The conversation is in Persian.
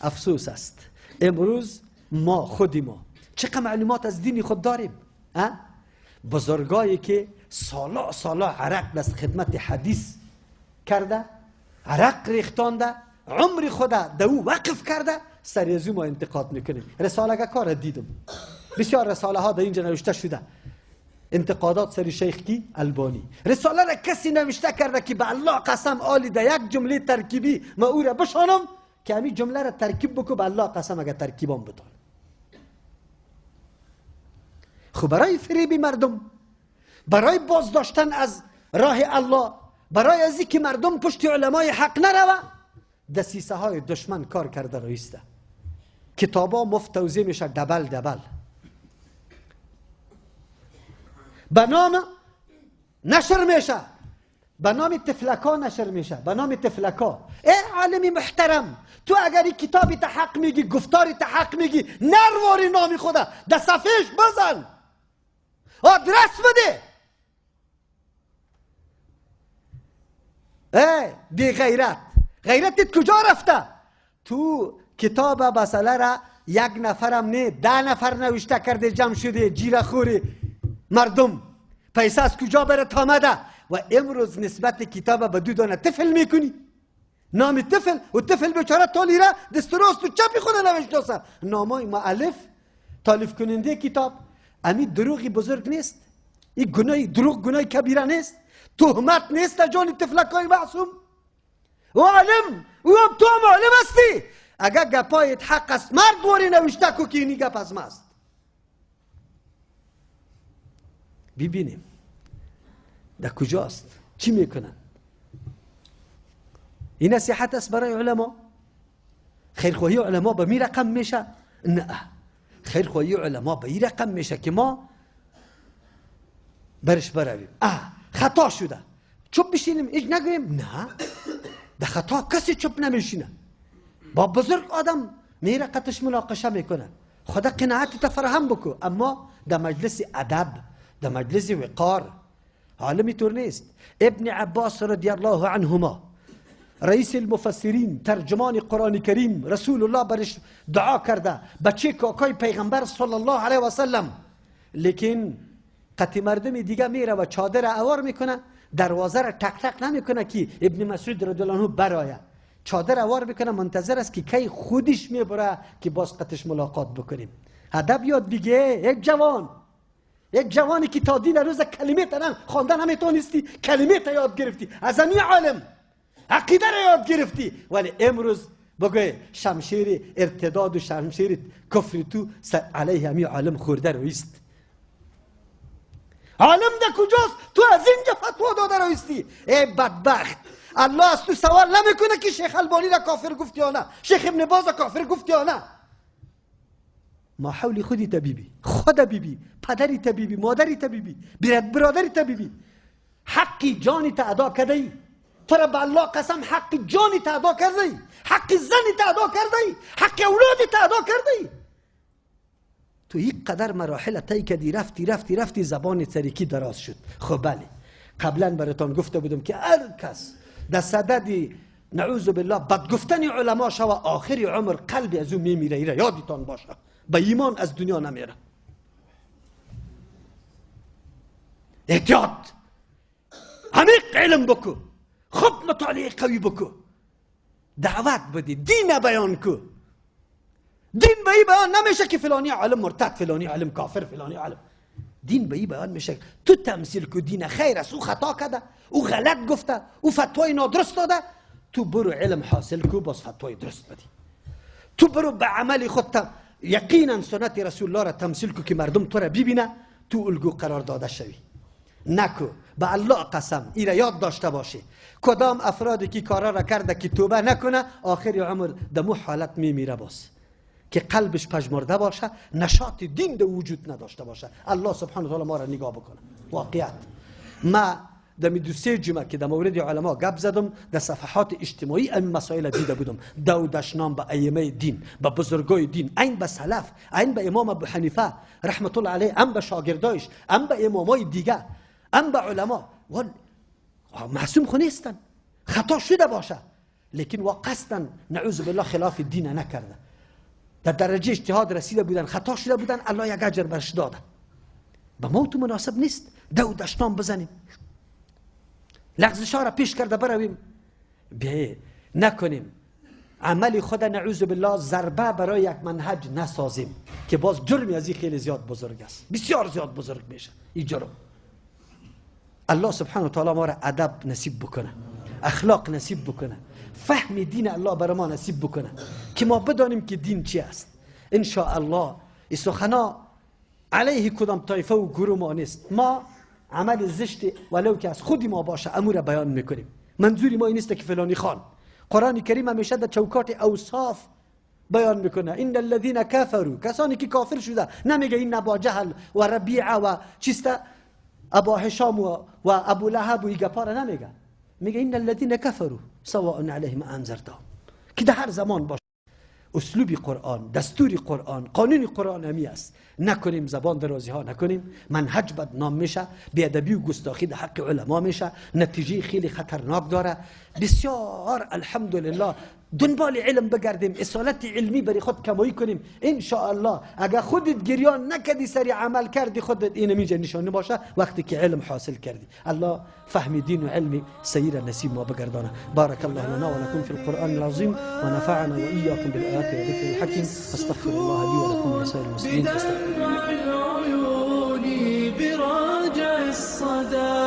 افسوس است امروز ما خودی ما چقدر معلومات از دین خود داریم. بزرگایی که سالا عرق دست خدمت حدیث کرده، عرق ریختانده، عمر خود دو وقف کرده، سر از ما انتقاد میکنیم. رساله کار دیدم، بسیار رساله ها در اینجا نوشته شده، انتقادات سر شیخ کی البانی. رساله را کسی نوشته کرده که به الله قسم آلی در یک جمله ترکیبی ما او را بشانم که همین جمله را ترکیب بکو به الله قسم اگر ترکیبام بتان. خب برای فریب مردم، برای بازداشتن از راه الله، برای ازی که مردم پشت علمای حق نروه، دسیسه های دشمن کار کرده رایسته. کتابا مفت توزیع میشه دبل به نام نشر میشه، به نام تفلکا نشر میشه، به نام تفلکا. ای عالمی محترم، تو اگر این کتابی تا حق میگی، گفتاری تا حق میگی، نرواری نامی خوده در صفحهش بزن، آدرس بده. ای بی غیرتت کجا رفته؟ تو کتاب بساله را یک نفرم نه 10 نفر نوشته کرده، جمع شده جیره خوری مردم، پیسه از کجا برات آمده؟ و امروز نسبت کتاب به دو دانه طفل میکنی، نام طفل، و طفل بیچاره تالی را دست راست و چپی خود نوشته، نامای مؤلف تالیف کننده کتاب. امی دروغی بزرگ نیست؟ این گناه دروغ گناه کبیره نیست؟ تهمت نیست جان طفلکای معصوم؟ و عالم و تو معلم هستی، اگر گپایت حق است مرد واری نوشته کو که اینی گپ از ماست. ببینیم در کجاست، چی میکنن. این نصیحت است برای علما؟ خیرخواهی علما به می رقم میشه؟ نه، خیرخواهی علما به این رقم میشه که ما برش برویم. خطا شده چوب بشینیم ایج نگویم؟ نه، در خطا کسی چوب نمیشینه. با بزرگ آدم میره قطش مناقشه میکنه، خدا قناعت تفرهم بکو، اما در مجلس ادب، در مجلس وقار. عالمی طور نیست. ابن عباس رضی الله عنهما، رئیس المفسرین، ترجمان قرآن کریم، رسول الله برش دعا کرده، بچه کاکای پیغمبر صلی الله علیه و سلم. لیکن قطع مردم دیگه میره و چادر اوار میکنه، دروازه را تق تق نمیکنه که ابن مسعود رضی الله عنه برآید، چادر اوار میکنه، منتظر است که کی خودش میبره که باز قطش ملاقات بکنیم. ادب یاد بگه. یک جوانی که تا دین روز کلمه ترن خواندن نمیتونستی، کلمه تا یاد گرفتی، از همین عالم عقیده را یاد گرفتی، ولی امروز بگوی شمشیر ارتداد و شمشیر کفر تو علیه همین عالم خورده رویست. عالم ده کجاست؟ تو از اینجا فتوا داده رویستی. ای بدبخت، الله از تو سوال نمیکنه که شیخ البانی را کافر گفتی یا نه، شیخ ابن باز را کافر گفتی یا نه. ما حول خودی طبیبی، خود بیبی، پدری طبیبی، مادری طبیبی، برادری طبیبی، حقی جانی تا ادا کرده ای. تو را به الله قسم حق جانی تا ادا کرده ای، حق زنی تا ادا کرده ای، حق اولادی تا ادا کرده ای. تو یک قدر مراحل طی کردی، رفتی زبان تریکی دراز شد. خب بله، قبلا براتون گفته بودم که هر کس در صدد نعوذ بالله بدگفتن علما شوه، آخری عمر قلبی از او میمیره. ایره یادتان باشه، به ایمان از دنیا نمیره. احتیاط، عمیق علم بکو، خوب مطالعه قوی بکو، دعوت بدی، دین بیان کو. دین به این بیان نمیشه که فلانی عالم مرتد، فلانی عالم کافر، فلانی عالم. دین به این بیان میشه تو تمثیل کو دین خیر است، او خطا کرده، او غلط گفته، او فتوای نادرست داده، تو برو علم حاصل کو، باز فتوای درست بدی. تو برو به عمل خود یقینا سنت رسول الله را تمثیل کو که مردم تو را ببینه، تو الگو قرار داده شوی. نکو، به الله قسم این را یاد داشته باشی، کدام افرادی که کارا را کرده که توبه نکنه، آخر عمر دمو حالت میمیره، باز که قلبش پژمرده باشه، نشاط دین در وجود نداشته باشه. الله سبحانه و تعالی ما را نگاه بکنه. واقعیت ما در دو سه جمعه که در مورد علما گپ زدم، در صفحات اجتماعی این مسائل دیده بودم. دودشنام به ائمه دین، به بزرگای دین، این به سلف، این به امام ابو حنیفه رحمت الله علیه، این به شاگردایش، این به امامای دیگه، این به علما. معصوم خو نیستن، خطا شده باشه، لیکن و قصدن نعوذ بالله خلاف دین نکرده، در درجه اجتهاد رسیده بودن، خطا شده بودن، الله یک اجر برش داده. به ما تو مناسب نیست دو دشتان بزنیم، لغزشا را پیش کرده برویم بیایه نکنیم، عمل خود نعوذ بالله ضربه برای یک منهج نسازیم که باز جرمی از این خیلی زیاد بزرگ است، بسیار زیاد بزرگ میشه این جرم. الله سبحانه و تعالی ما را ادب نصیب بکنه، اخلاق نصیب بکنه، فهم دین الله برای ما نصیب بکنه که ما بدانیم که دین چی است. ان شاء الله این سخنا علیه کدام طایفه و گروه ما نیست، ما عمل زشت ولو که از خودی ما باشه امور بیان میکنیم. منظوری ما این نیست که فلانی خان. قرآن کریم همیشه در چوکات اوصاف بیان میکنه. این الذین کفروا، کسانی که کافر شده، نمیگه این ابا جهل و ربیعه و چیسته ابا هشام و ابو لهب و این گپا را نمیگه، میگه این الذین کفروا سواء علیهم انذرتهم، که در هر زمان باشه. اسلوبی قرآن، دستوری قرآن، قانونی قرآن همی است. نکنیم زبان درازی ها نکنیم، منهج بدنام میشه، بیادبی و گستاخی در حق علما میشه، نتیجه خیلی خطرناک داره. بسیار الحمدلله دنبال علم بگردیم، اصالت علمی بری خود کمایی کنیم. ان شاء الله اگر خودت گریان نکردی سری عمل کردی، خودت این میجه نشانه باشه وقتی که علم حاصل کردی. الله فهم دین و علمی سیر نصیب ما بگردانه. بارك الله لنا ولكم في القرآن العظيم ونفعنا وإياكم بالآيات والذكر الحكيم. استغفر الله لي ولكم ولسائر المسلمين. العيون براجع الصدى